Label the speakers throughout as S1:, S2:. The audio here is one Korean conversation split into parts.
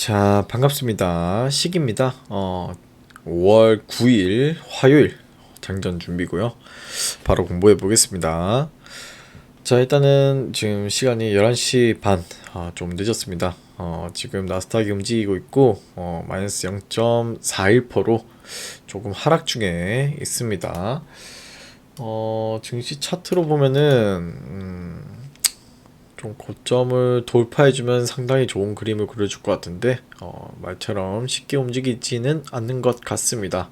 S1: 자, 반갑습니다. 식입니다. 5월 9일 화요일 장전 준비고요. 바로 공부해 보겠습니다. 자, 일단은 지금 시간이 11시 반, 좀 늦었습니다. 지금 나스닥이 움직이고 있고, 마이너스 0.41%로 조금 하락 중에 있습니다. 증시 차트로 보면은, 좀 고점을 돌파해주면 상당히 좋은 그림을 그려줄 것 같은데 말처럼 쉽게 움직이지는 않는 것 같습니다.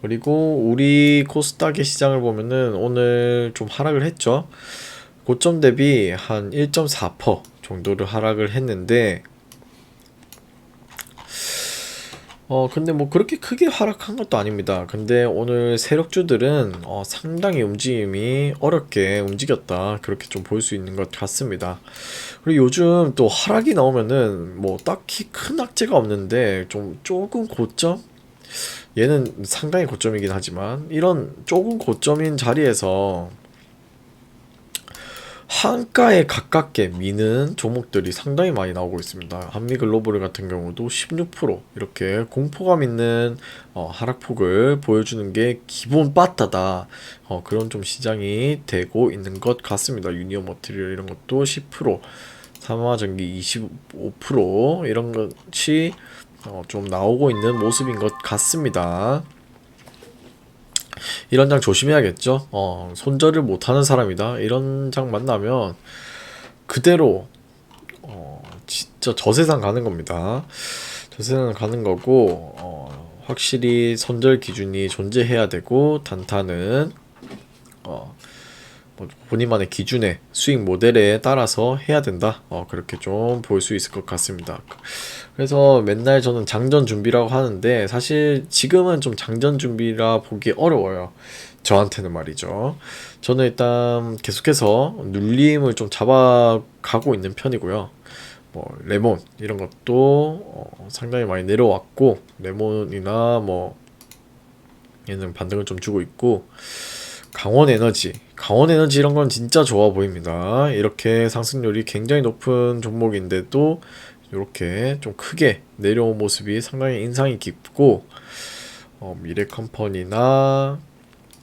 S1: 그리고 우리 코스닥의 시장을 보면은 오늘 좀 하락을 했죠. 고점 대비 한 1.4% 정도를 하락을 했는데 근데 뭐 그렇게 크게 하락한 것도 아닙니다. 근데 오늘 세력주들은 상당히 움직임이 어렵게 움직였다. 그렇게 좀 볼 수 있는 것 같습니다. 그리고 요즘 또 하락이 나오면은 뭐 딱히 큰 악재가 없는데 좀 조금 고점? 얘는 상당히 고점이긴 하지만 이런 조금 고점인 자리에서 한가에 가깝게 미는 종목들이 상당히 많이 나오고 있습니다. 한미글로벌 같은 경우도 16% 이렇게 공포감 있는 하락폭을 보여주는 게 기본 빠따다. 그런 좀 시장이 되고 있는 것 같습니다. 유니온 머티리얼 이런 것도 10%, 삼화전기 25% 이런 것이 좀 나오고 있는 모습인 것 같습니다. 이런 장 조심해야겠죠. 손절을 못하는 사람이다. 이런 장 만나면 그대로 진짜 저세상 가는 겁니다. 저세상 가는 거고 확실히 손절 기준이 존재해야 되고 단타는 뭐 본인만의 기준에 수익 모델에 따라서 해야 된다. 그렇게 좀 볼 수 있을 것 같습니다. 그래서 맨날 저는 장전 준비라고 하는데 사실 지금은 좀 장전 준비라 보기 어려워요. 저한테는 말이죠. 저는 일단 계속해서 눌림을 좀 잡아가고 있는 편이고요. 뭐 레몬 이런 것도 상당히 많이 내려왔고 레몬이나 뭐 얘는 반등을 좀 주고 있고 강원에너지 이런 건 진짜 좋아 보입니다. 이렇게 상승률이 굉장히 높은 종목인데도 이렇게 좀 크게 내려온 모습이 상당히 인상이 깊고 미래컴퍼니나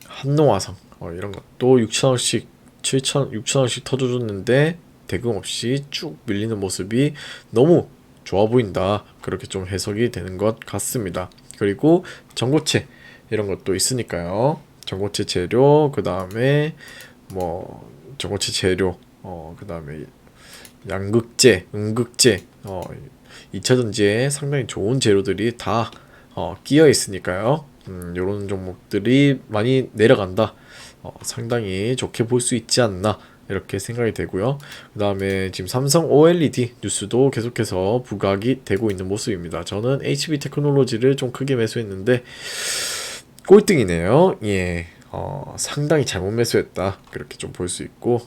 S1: 한농화성 이런 것도 6천원씩 6천원씩 터져줬는데 대금 없이 쭉 밀리는 모습이 너무 좋아 보인다. 그렇게 좀 해석이 되는 것 같습니다. 그리고 전고체 이런 것도 있으니까요. 전고체 재료, 그 다음에 뭐 전고체 재료, 그 다음에 양극재, 음극재, 2차전지에 상당히 좋은 재료들이 다 끼어 있으니까요. 요런 종목들이 많이 내려간다. 상당히 좋게 볼 수 있지 않나 이렇게 생각이 되고요. 그 다음에 지금 삼성 OLED 뉴스도 계속해서 부각이 되고 있는 모습입니다. 저는 HB 테크놀로지를 좀 크게 매수했는데 꼴등이네요. 예, 상당히 잘못 매수했다. 그렇게 좀 볼 수 있고,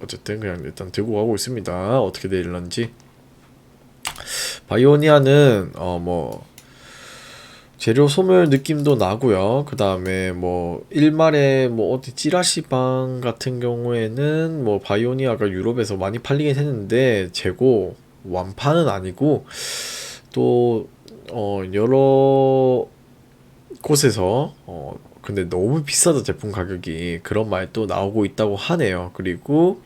S1: 어쨌든 그냥 일단 들고 가고 있습니다. 어떻게 되일런지. 바이오니아는 뭐 재료 소멸 느낌도 나고요. 그 다음에 뭐 일말에 뭐 어디 찌라시방 같은 경우에는 뭐 바이오니아가 유럽에서 많이 팔리긴 했는데 재고 완판은 아니고 또 여러 곳에서 근데 너무 비싸다 제품 가격이 그런 말도 나오고 있다고 하네요. 그리고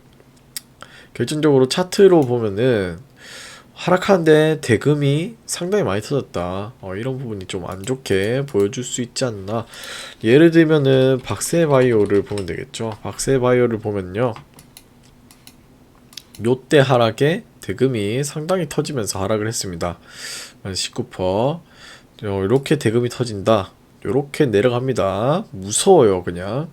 S1: 결정적으로 차트로 보면은 하락하는데 대금이 상당히 많이 터졌다. 이런 부분이 좀 안 좋게 보여줄 수 있지 않나. 예를 들면은 박세바이오를 보면 되겠죠. 박세바이오를 보면요, 요때 하락에 대금이 상당히 터지면서 하락을 했습니다. 19%. 이렇게 대금이 터진다. 이렇게 내려갑니다. 무서워요, 그냥.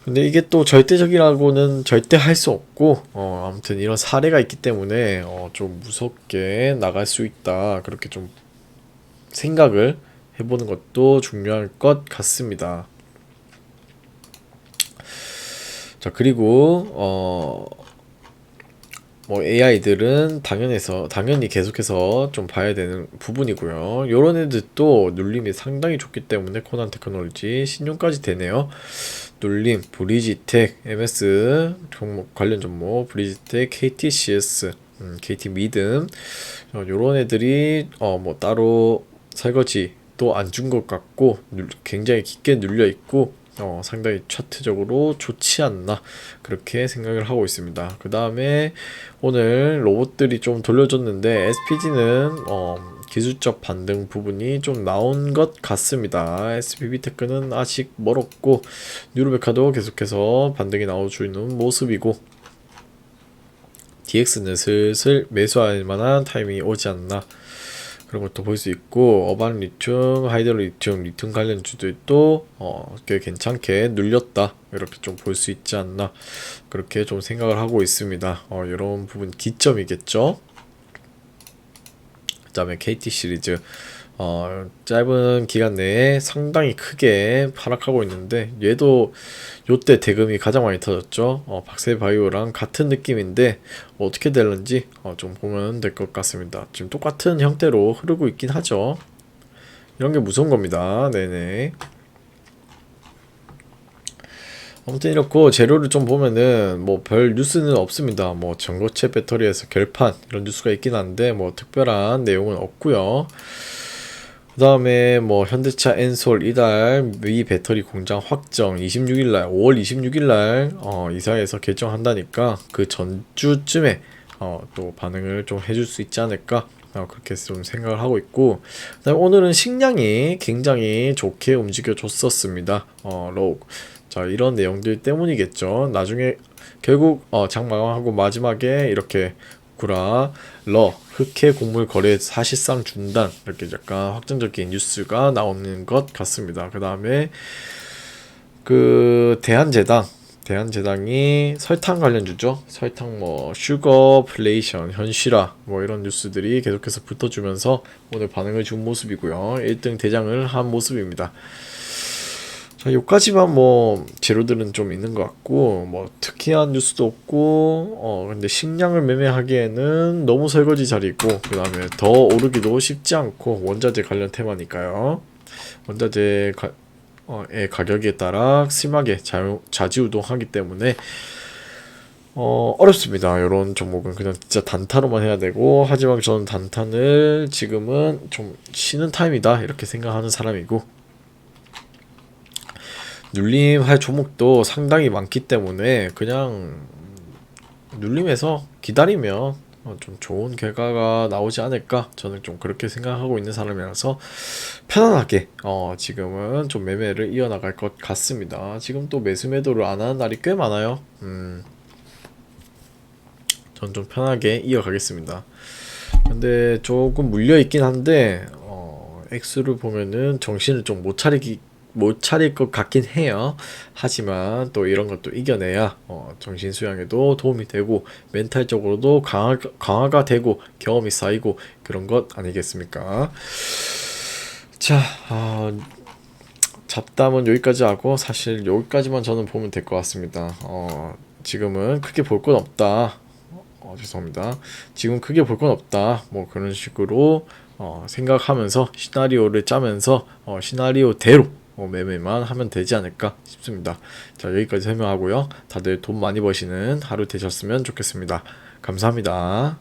S1: 근데 이게 또 절대적이라고는 절대 할 수 없고, 아무튼 이런 사례가 있기 때문에, 좀 무섭게 나갈 수 있다. 그렇게 좀 생각을 해보는 것도 중요할 것 같습니다. 자, 그리고, 뭐 AI들은 당연히 계속해서 좀 봐야 되는 부분이고요. 요런 애들도 눌림이 상당히 좋기 때문에 코난 테크놀로지 신용까지 되네요. 눌림, 브리지텍, MS 종목 관련 종목, 브리지텍, KTCS KT 믿음 요런 애들이 뭐 따로 설거지도 안 준 것 같고 굉장히 깊게 눌려 있고 상당히 차트적으로 좋지 않나 그렇게 생각을 하고 있습니다. 그 다음에 오늘 로봇들이 좀 돌려줬는데 SPG는 기술적 반등 부분이 좀 나온 것 같습니다. SPB테크는 아직 멀었고 뉴로베카도 계속해서 반등이 나와주는 모습이고 DX는 슬슬 매수할 만한 타이밍이 오지 않나 그런 것도 볼 수 있고 어반 리튬, 하이드로 리튬, 리튬 관련주들도 꽤 괜찮게 눌렸다 이렇게 좀 볼 수 있지 않나 그렇게 좀 생각을 하고 있습니다. 이런 부분 기점이겠죠. 그 다음에 KT 시리즈 짧은 기간 내에 상당히 크게 하락하고 있는데 얘도 요때 대금이 가장 많이 터졌죠. 박세바이오랑 같은 느낌인데 어떻게 될는지 좀 보면 될 것 같습니다. 지금 똑같은 형태로 흐르고 있긴 하죠. 이런 게 무서운 겁니다. 네네. 아무튼 이렇고 재료를 좀 보면은 뭐 별 뉴스는 없습니다. 뭐 전고체 배터리에서 결판 이런 뉴스가 있긴 한데 뭐 특별한 내용은 없고요. 그 다음에 뭐 현대차 엔솔 이달 미 배터리 공장 확정 26일날 5월 26일날 이사회에서 결정한다니까 그 전주쯤에 또 반응을 좀 해줄 수 있지 않을까 그렇게 좀 생각을 하고 있고 그다음에 오늘은 식량이 굉장히 좋게 움직여 줬었습니다. 로우 자 이런 내용들 때문이겠죠. 나중에 결국 장마하고 마지막에 이렇게 구라 흑해 곡물 거래 사실상 중단 이렇게 약간 확정적인 뉴스가 나오는 것 같습니다. 그 다음에 그 대한제당이 설탕 관련주죠. 설탕 뭐 슈거플레이션 현실화 뭐 이런 뉴스들이 계속해서 붙어주면서 오늘 반응을 준 모습이고요. 1등 대장을 한 모습입니다. 자, 요까지만 뭐 재료들은 좀 있는 것 같고 뭐 특이한 뉴스도 없고 근데 식량을 매매하기에는 너무 설거지 자리고 그 다음에 더 오르기도 쉽지 않고 원자재 관련 테마니까요. 원자재 의 가격에 따라 심하게 좌지우동하기 때문에 어렵습니다. 이런 종목은 그냥 진짜 단타로만 해야 되고 하지만 저는 단타를 지금은 좀 쉬는 타임이다 이렇게 생각하는 사람이고 눌림할 종목도 상당히 많기 때문에 그냥 눌림에서 기다리면 좀 좋은 결과가 나오지 않을까 저는 좀 그렇게 생각하고 있는 사람이라서 편안하게 지금은 좀 매매를 이어나갈 것 같습니다. 지금 또 매수 매도를 안 하는 날이 꽤 많아요. 전 좀 편하게 이어가겠습니다. 근데 조금 물려있긴 한데 액수를 보면은 정신을 좀 못 차릴 것 같긴 해요. 하지만 또 이런 것도 이겨내야 정신 수양에도 도움이 되고 멘탈적으로도 강화가 되고 경험이 쌓이고 그런 것 아니겠습니까? 자, 잡담은 여기까지 하고 사실 여기까지만 저는 보면 될 것 같습니다. 지금은 크게 볼 건 없다. 죄송합니다. 지금 크게 볼 건 없다. 뭐 그런 식으로 생각하면서 시나리오를 짜면서 시나리오대로 매매만 하면 되지 않을까 싶습니다. 자, 여기까지 설명하고요. 다들 돈 많이 버시는 하루 되셨으면 좋겠습니다. 감사합니다.